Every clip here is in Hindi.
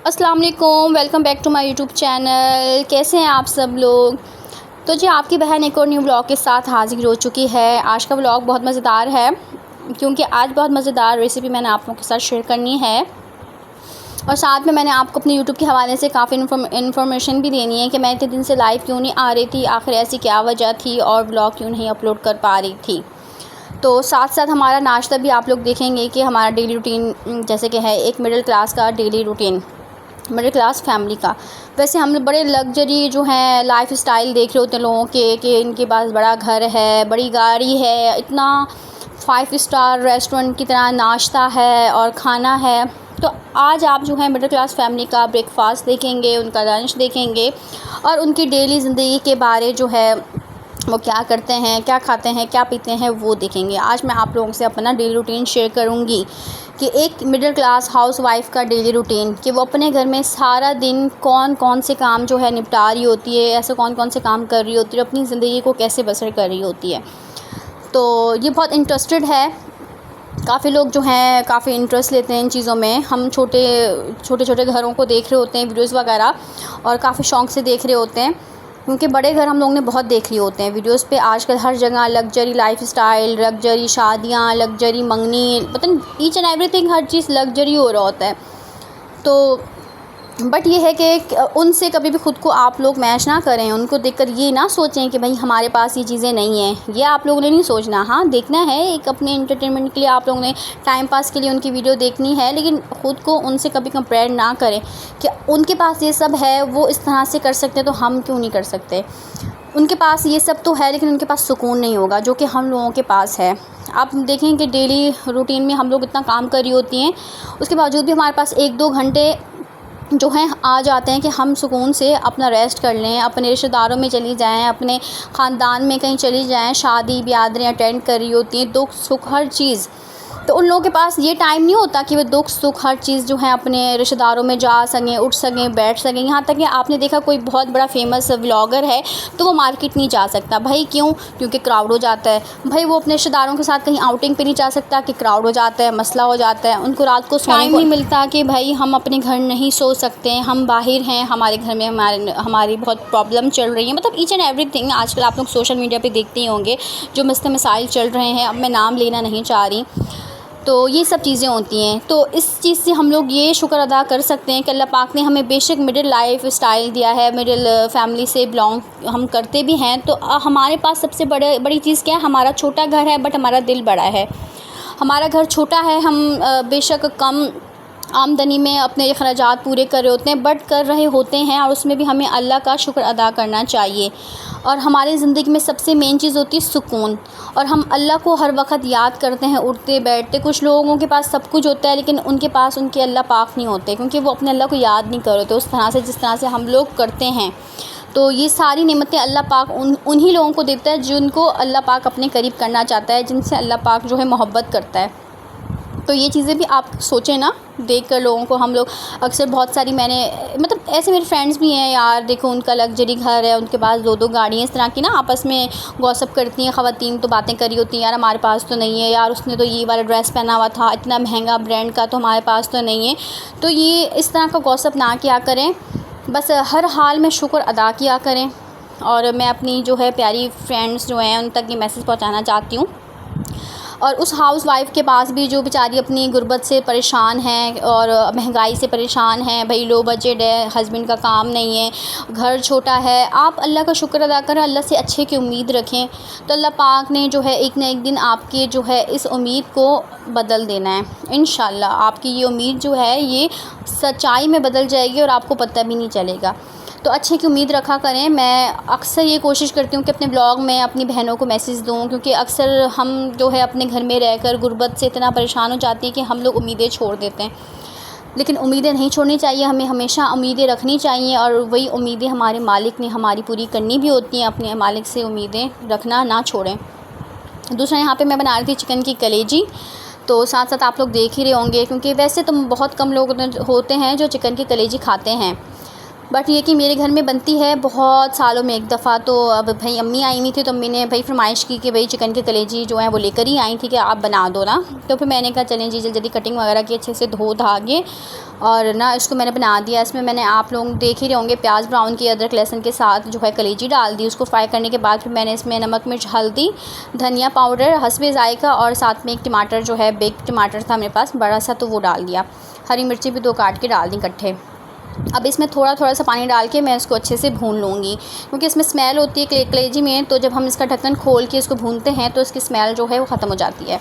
अस्सलाम वालेकुम, welcome back to my YouTube channel. कैसे हैं आप सब लोग। तो जी आपकी बहन एक और न्यू ब्लॉग के साथ हाजिर हो चुकी है। आज का ब्लॉग बहुत मज़ेदार है क्योंकि आज बहुत मज़ेदार रेसिपी मैंने आप लोगों के साथ शेयर करनी है और साथ में मैंने आपको अपने यूट्यूब के हवाले से काफ़ी इन्फॉर्मेशन भी देनी है कि मैं इतने दिन से लाइव क्यों नहीं आ रही थी, आखिर ऐसी क्या वजह थी और ब्लॉग क्यों नहीं अपलोड कर पा रही थी। तो साथ साथ हमारा नाश्ता भी आप लोग देखेंगे कि हमारा डेली रूटीन जैसे कि है एक मिडिल क्लास का daily routine, middle class family का। वैसे हम बड़े लग्जरी जो हैं लाइफ स्टाइल देख रहे होते हैं लोगों के कि इनके पास बड़ा घर है, बड़ी गाड़ी है, इतना 5 स्टार रेस्टोरेंट की तरह नाश्ता है और खाना है। तो आज आप जो है मिडिल क्लास फैमिली का ब्रेकफास्ट देखेंगे, उनका लंच देखेंगे और उनकी डेली ज़िंदगी के बारे जो है वो क्या करते हैं, क्या खाते हैं, क्या पीते हैं, वो देखेंगे। आज मैं आप लोगों से अपना डेली रूटीन शेयर करूंगी कि एक मिडिल क्लास हाउसवाइफ़ का डेली रूटीन कि वो अपने घर में सारा दिन कौन कौन से काम जो है निपटा रही होती है, ऐसे कौन कौन से काम कर रही होती है, अपनी ज़िंदगी को कैसे बसर कर रही होती है। तो ये बहुत इंटरेस्टेड है। काफ़ी लोग जो हैं काफ़ी इंटरेस्ट लेते हैं इन चीज़ों में। हम छोटे छोटे घरों को देख रहे होते हैं वीडियोज़ वगैरह और काफ़ी शौक़ से देख रहे होते हैं क्योंकि बड़े घर हम लोगों ने बहुत देख लिए होते हैं वीडियोस पे। आजकल हर जगह लग्जरी लाइफस्टाइल, लग्जरी शादियाँ, लग्जरी मंगनी, पता नहीं each and everything, her cheese luxury हो रहा होता है। तो बट ये है कि उनसे कभी भी ख़ुद को आप लोग मैच ना करें। उनको देखकर ये ना सोचें कि भाई हमारे पास ये चीज़ें नहीं हैं। ये आप लोगों ने नहीं सोचना। हाँ, देखना है एक अपने एंटरटेनमेंट के लिए, आप लोगों ने टाइम पास के लिए उनकी वीडियो देखनी है, लेकिन ख़ुद को उनसे कभी कंपेयर ना करें कि उनके पास ये सब है, वो इस तरह से कर सकते हैं तो हम क्यों नहीं कर सकते। उनके पास ये सब तो है लेकिन उनके पास सुकून नहीं होगा जो कि हम लोगों के पास है। आप देखें कि डेली रूटीन में हम लोग इतना काम कर रही होती हैं, उसके बावजूद भी हमारे पास 1-2 घंटे जो हैं आ जाते हैं कि हम सुकून से अपना रेस्ट कर लें, अपने रिश्तेदारों में चली जाएं, अपने ख़ानदान में कहीं चली जाएं, शादी ब्याह अटेंड कर रही होती हैं, दुख सुख हर चीज़। तो उन लोगों के पास ये टाइम नहीं होता कि वे दुख सुख हर चीज़ जो है अपने रिश्तेदारों में जा सकें, उठ सकें, बैठ सकें। यहाँ तक कि आपने देखा कोई बहुत बड़ा फेमस व्लॉगर है तो वो मार्केट नहीं जा सकता। भाई क्यों? क्योंकि क्राउड हो जाता है। भाई वो अपने रिश्तेदारों के साथ कहीं आउटिंग पे नहीं जा सकता कि क्राउड हो जाता है, मसला हो जाता है। उनको रात को टाइम नहीं मिलता कि भाई हम अपने घर नहीं सो सकते, हम बाहर हैं, हमारे घर में हमारी बहुत प्रॉब्लम चल रही है। मतलब ईच एंड एवरीथिंग आजकल आप लोग सोशल मीडिया पर देखते ही होंगे जो मसले मसाइल चल रहे हैं। अब मैं नाम लेना नहीं चाह रही। तो ये सब चीज़ें होती हैं। तो इस चीज़ से हम लोग ये शुक्र अदा कर सकते हैं कि अल्लाह पाक ने हमें बेशक मिडिल लाइफ स्टाइल दिया है, मिडिल फैमिली से बिलोंग हम करते भी हैं। तो हमारे पास सबसे बड़ी चीज़ क्या है? हमारा छोटा घर है बट हमारा दिल बड़ा है। हमारा घर छोटा है, हम बेशक कम आमदनी में अपने अखराजात पूरे कर रहे होते हैं बट कर रहे होते हैं और उसमें भी हमें अल्लाह का शुक्र अदा करना चाहिए। और हमारी ज़िंदगी में सबसे मेन चीज़ होती है सुकून, और हम अल्लाह को हर वक्त याद करते हैं उठते बैठते। कुछ लोगों के पास सब कुछ होता है लेकिन उनके पास उनके अल्लाह पाक नहीं होते क्योंकि वो अपने अल्लाह को याद नहीं करते उस तरह से जिस तरह से हम लोग करते हैं। तो ये सारी नेमतें अल्लाह पाक उन्हीं लोगों को देता है जिनको अल्लाह पाक अपने करीब करना चाहता है, जिनसे अल्लाह पाक जो है मोहब्बत करता है। तो ये चीज़ें भी आप सोचें ना, देख कर लोगों को हम लोग अक्सर बहुत सारी मैंने मतलब ऐसे मेरे फ्रेंड्स भी हैं यार, देखो उनका लग्जरी घर है, उनके पास 2-2 गाड़ियाँ, इस तरह की ना आपस में गॉसिप करती हैं ख़वातीन, तो बातें करी होती हैं यार हमारे पास तो नहीं है, यार उसने तो ये वाला ड्रेस पहना हुआ था इतना महंगा ब्रांड का, तो हमारे पास तो नहीं है। तो ये इस तरह का गॉसिप ना किया करें, बस हर हाल में शुक्र अदा किया करें। और मैं अपनी जो है प्यारी फ्रेंड्स जो हैं उन तक ये मैसेज पहुँचाना चाहती हूँ। और उस हाउसवाइफ़ के पास भी जो बेचारी अपनी गुर्बत से परेशान हैं और महंगाई से परेशान हैं, भाई लो बजट है, हस्बैंड का काम नहीं है, घर छोटा है, आप अल्लाह का शुक्र अदा करें, अल्लाह से अच्छे की उम्मीद रखें। तो अल्लाह पाक ने जो है एक ना एक दिन आपके जो है इस उम्मीद को बदल देना है इंशाल्लाह। आपकी ये उम्मीद जो है ये सच्चाई में बदल जाएगी और आपको पता भी नहीं चलेगा। तो अच्छे की उम्मीद रखा करें। मैं अक्सर ये कोशिश करती हूँ कि अपने ब्लॉग में अपनी बहनों को मैसेज दूँ क्योंकि अक्सर हम जो है अपने घर में रहकर गुर्बत से इतना परेशान हो जाती है कि हम लोग उम्मीदें छोड़ देते हैं। लेकिन उम्मीदें नहीं छोड़नी चाहिए, हमें हमेशा उम्मीदें रखनी चाहिए और वही उम्मीदें हमारे मालिक ने हमारी पूरी करनी भी होती हैं। अपने मालिक से उम्मीदें रखना ना छोड़ें। दूसरा यहाँ पर मैं बना रही थी चिकन की कलेजी, तो साथ साथ आप लोग देख ही रहे होंगे क्योंकि वैसे तो बहुत कम लोग होते हैं जो चिकन की कलेजी खाते हैं। बट ये कि मेरे घर में बनती है बहुत सालों में एक दफ़ा। तो अब भाई अम्मी आई हुई थी, तो अम्मी ने भाई फरमाइश की कि भाई चिकन के कलेजी जो है वो लेकर ही आई थी कि आप बना दो ना। तो फिर मैंने कहा चलें जी, जल्दी कटिंग वगैरह की अच्छे से धो धा के और ना इसको मैंने बना दिया। इसमें मैंने, आप लोग देख ही रहे होंगे, प्याज ब्राउन की, अदरक लहसुन के साथ जो है कलेजी डाल दी। उसको फ्राई करने के बाद फिर मैंने इसमें नमक मिर्च हल्दी धनिया पाउडर हस्बे ज़ायका और साथ में एक टमाटर जो है बेक टमाटर था मेरे पास बड़ा सा, तो वो डाल दिया। हरी मिर्ची भी 2 काट के डाल दी इकट्ठे। अब इसमें थोड़ा थोड़ा सा पानी डाल के मैं इसको अच्छे से भून लूँगी, क्योंकि इसमें स्मेल होती है कलेजी में। तो जब हम इसका ढक्कन खोल के इसको भूनते हैं तो इसकी स्मेल जो है वो ख़त्म हो जाती है।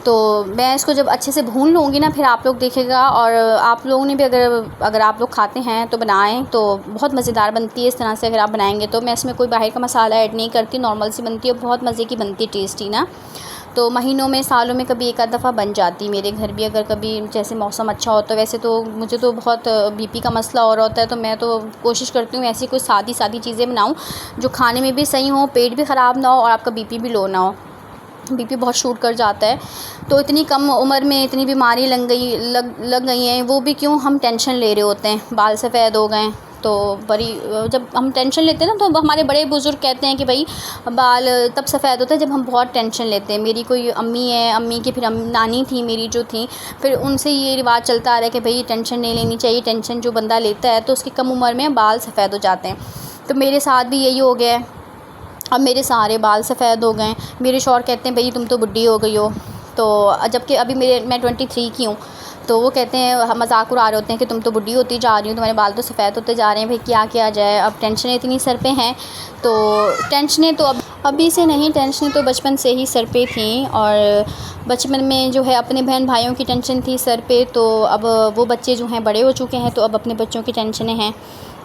तो मैं इसको जब अच्छे से भून लूँगी ना, फिर आप लोग देखेगा। और आप लोगों ने भी अगर आप लोग खाते हैं तो बनाएं, तो बहुत मज़ेदार बनती है इस तरह से अगर आप बनाएंगे तो। मैं इसमें कोई बाहर का मसाला ऐड नहीं करती, नॉर्मल सी बनती है, बहुत मज़े की बनती है, टेस्टी ना। तो महीनों में सालों में कभी एक आध दफ़ा बन जाती मेरे घर भी, अगर कभी जैसे मौसम अच्छा हो तो। वैसे तो मुझे तो बहुत बीपी का मसला और होता है, तो मैं तो कोशिश करती हूँ ऐसी कोई सादी चीज़ें बनाऊँ जो खाने में भी सही हो, पेट भी ख़राब ना हो और आपका बीपी भी लो ना हो। बीपी बहुत शूट कर जाता है। तो इतनी कम उम्र में इतनी बीमारी लग गई हैं, वो भी क्यों, हम टेंशन ले रहे होते हैं, बाल सफ़ेद हो गए। तो बड़ी जब हम टेंशन लेते हैं ना, तो हमारे बड़े बुज़ुर्ग कहते हैं कि भाई बाल तब सफ़ेद होता है जब हम बहुत टेंशन लेते हैं। मेरी कोई अम्मी है, अम्मी की फिर नानी थी मेरी जो थी, फिर उनसे ये रिवाज चलता आ रहा है कि भाई टेंशन नहीं लेनी चाहिए, टेंशन जो बंदा लेता है तो उसकी कम उम्र में बाल सफ़ेद हो जाते हैं। तो मेरे साथ भी यही हो गया है, अब मेरे सारे बाल सफ़ेद हो गए। मेरे शौहर कहते हैं भाई तुम तो बुढ़ी हो गई हो। तो जबकि अभी मैं 23 की हूँ, तो वो कहते हैं, मजाक उड़ा रहे होते हैं कि तुम तो बुढ़ी होती जा रही हो, तुम्हारे बाल तो सफ़ेद होते जा रहे हैं। भाई क्या किया जाए, अब टेंशनें इतनी सर पे हैं। तो टेंशनें तो अभी से नहीं, टेंशनें तो बचपन से ही सर पे थी। और बचपन में जो है अपने बहन भाइयों की टेंशन थी सर पे, तो अब वो बच्चे जो हैं बड़े हो चुके हैं, तो अब अपने बच्चों की टेंशनें हैं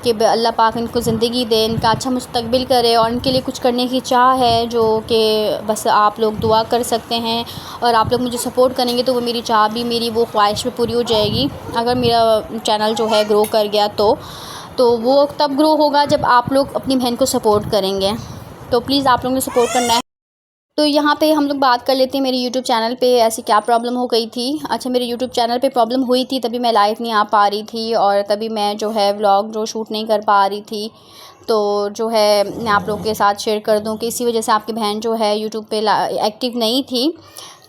कि अल्लाह पाक इनको ज़िंदगी दे, इनका अच्छा मुस्तकबिल करे। और इनके लिए कुछ करने की चाह है, जो कि बस आप लोग दुआ कर सकते हैं और आप लोग मुझे सपोर्ट करेंगे तो वो मेरी चाह भी, मेरी वो ख्वाहिश भी पूरी हो जाएगी। अगर मेरा चैनल जो है ग्रो कर गया तो वो तब ग्रो होगा जब आप लोग अपनी बहन को सपोर्ट करेंगे। तो प्लीज़ आप लोगों ने सपोर्ट करना है। तो यहाँ पे हम लोग बात कर लेते हैं मेरे यूट्यूब चैनल पे ऐसी क्या प्रॉब्लम हो गई थी। अच्छा, मेरे यूट्यूब चैनल पे प्रॉब्लम हुई थी, तभी मैं लाइव नहीं आ पा रही थी और तभी मैं जो है व्लॉग जो शूट नहीं कर पा रही थी। तो जो है मैं आप लोगों के साथ शेयर कर दूँ कि इसी वजह से आपकी बहन जो है यूट्यूब पे एक्टिव नहीं थी।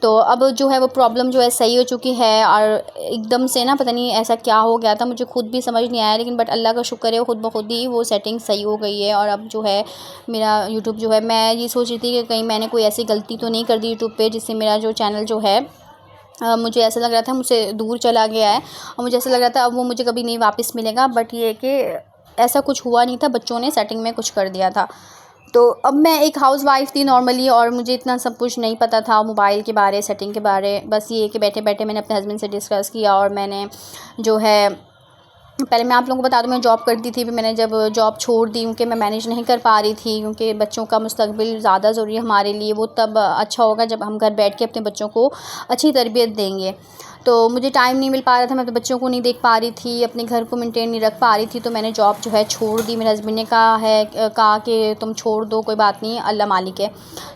तो अब जो है वो प्रॉब्लम जो है सही हो चुकी है। और एकदम से ना पता नहीं ऐसा क्या हो गया था, मुझे खुद भी समझ नहीं आया, लेकिन बट अल्लाह का शुक्र है, खुद ब खुद ही वो सेटिंग सही हो गई है। और अब जो है मेरा यूट्यूब जो है, मैं ये सोच रही थी कि कहीं मैंने कोई ऐसी गलती तो नहीं कर दी यूट्यूब पे जिससे मेरा जो चैनल जो है मुझे ऐसा लग रहा था मुझसे दूर चला गया है, और मुझे ऐसा लग रहा था अब वो मुझे कभी नहीं वापस मिलेगा। बट ये कि ऐसा कुछ हुआ नहीं था, बच्चों ने सेटिंग में कुछ कर दिया था। तो अब मैं एक हाउसवाइफ़ थी नॉर्मली, और मुझे इतना सब कुछ नहीं पता था मोबाइल के बारे, सेटिंग के बारे। बस ये कि बैठे बैठे मैंने अपने हस्बैंड से डिस्कस किया और मैंने जो है, पहले मैं आप लोगों को बता दूँ, मैं जॉब करती थी। फिर मैंने जब जॉब छोड़ दी क्योंकि मैं मैनेज नहीं कर पा रही थी, क्योंकि बच्चों का मुस्तकबिल ज़्यादा ज़रूरी है हमारे लिए। वो तब अच्छा होगा जब हम घर बैठ के अपने बच्चों को अच्छी तरबियत देंगे। तो मुझे टाइम नहीं मिल पा रहा था, मैं तो बच्चों को नहीं देख पा रही थी, अपने घर को मेंटेन नहीं रख पा रही थी। तो मैंने जॉब जो है छोड़ दी। मेरे हस्बैंड ने कहा कि तुम छोड़ दो, कोई बात नहीं, अल्लाह मालिक है।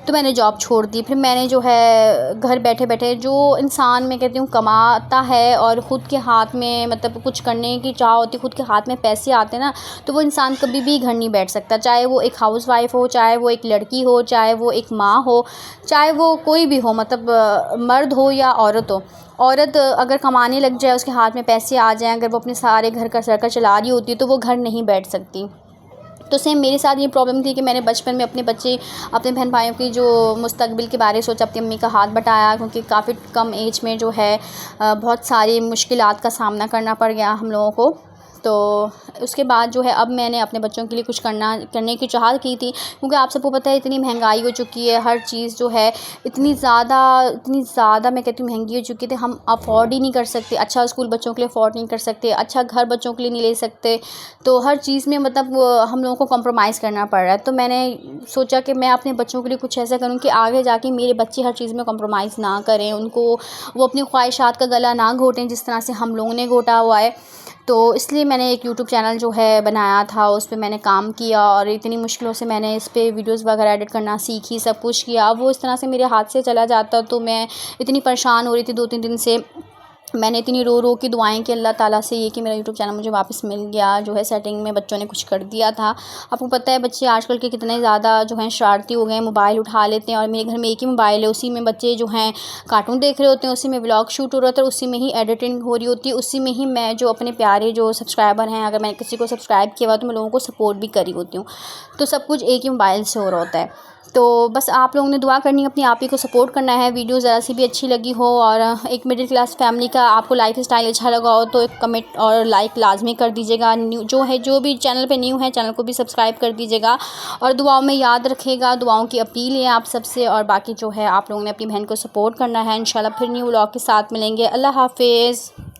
तो मैंने जॉब छोड़ दी। फिर मैंने जो है घर बैठे बैठे, जो इंसान मैं कहती हूँ कमाता है और ख़ुद के हाथ में मतलब कुछ करने की चाह होती, ख़ुद के हाथ में पैसे आते ना, तो वो इंसान कभी भी घर नहीं बैठ सकता। चाहे वो एक हाउसवाइफ़ हो, चाहे वो एक लड़की हो, चाहे वो एक माँ हो, चाहे वो कोई भी हो, मतलब मर्द हो या औरत हो। औरत अगर कमाने लग जाए, उसके हाथ में पैसे आ जाएँ, अगर वो अपने सारे घर का सर्कल चला रही होती है, तो वो घर नहीं बैठ सकती। तो सेम मेरे साथ ये प्रॉब्लम थी कि मैंने बचपन में अपने बहन भाइयों की जो मुस्तकबिल के बारे सोचा, अपनी अम्मी का हाथ बटाया, क्योंकि काफ़ी कम एज में जो है बहुत सारी मुश्किलात का सामना करना पड़ गया हम लोगों को। तो उसके बाद जो है अब मैंने अपने बच्चों के लिए कुछ करने की चाहत की थी, क्योंकि आप सबको पता है इतनी महंगाई हो चुकी है, हर चीज़ जो है इतनी ज़्यादा मैं कहती हूँ महंगी हो चुकी थी, हम अफोर्ड ही नहीं कर सकते। अच्छा स्कूल बच्चों के लिए अफोर्ड नहीं कर सकते, अच्छा घर बच्चों के लिए नहीं ले सकते। तो हर चीज़ में मतलब हम लोगों को कॉम्प्रोमाइज़ करना पड़ रहा है। तो मैंने सोचा कि मैं अपने बच्चों के लिए कुछ ऐसा करूँ कि आगे जाके मेरे बच्चे हर चीज़ में कॉम्प्रोमाइज़ ना करें, उनको वो अपनी ख्वाहिशात का गला ना घोटें जिस तरह से हम लोगों ने घोटा हुआ है। तो इसलिए मैंने एक यूट्यूब चैनल जो है बनाया था, उस पे मैंने काम किया और इतनी मुश्किलों से मैंने इस पे वीडियोस वगैरह एडिट करना सीखी, सब कुछ किया। वो इस तरह से मेरे हाथ से चला जाता, तो मैं इतनी परेशान हो रही थी 2-3 दिन से मैंने इतनी रो रो के दुआएं की अल्लाह ताला से ये कि मेरा यूट्यूब चैनल मुझे वापस मिल गया। जो है सेटिंग में बच्चों ने कुछ कर दिया था। आपको पता है बच्चे आजकल के कितने ज़्यादा जो हैं शरारती हो गए हैं, मोबाइल उठा लेते हैं। और मेरे घर में एक ही मोबाइल है, उसी में बच्चे जो हैं कार्टून देख रहे होते हैं, उसी में व्लॉग शूट हो रहा होता है, उसी में ही एडिटिंग हो रही होती है, उसी में ही मैं जो अपने प्यारे जो सब्सक्राइबर हैं, अगर मैंने किसी को सब्सक्राइब किया हुआ तो मैं लोगों को सपोर्ट भी करी होती हूँ। तो सब कुछ एक ही मोबाइल से हो रहा होता है। तो बस आप लोगों ने दुआ करनी है, अपनी आप ही को सपोर्ट करना है। वीडियो ज़रा सी भी अच्छी लगी हो और एक मिडिल क्लास फैमिली का आपको लाइफ स्टाइल अच्छा लगा हो तो एक कमेंट और लाइक लाजमी कर दीजिएगा। न्यू जो भी चैनल पे न्यू है, चैनल को भी सब्सक्राइब कर दीजिएगा और दुआओं में याद रखिएगा। दुआओं की अपील है आप सबसे। और बाकी जो है आप लोगों ने अपनी बहन को सपोर्ट करना है। इंशाल्लाह फिर न्यू व्लॉग के साथ मिलेंगे। अल्लाह हाफिज़।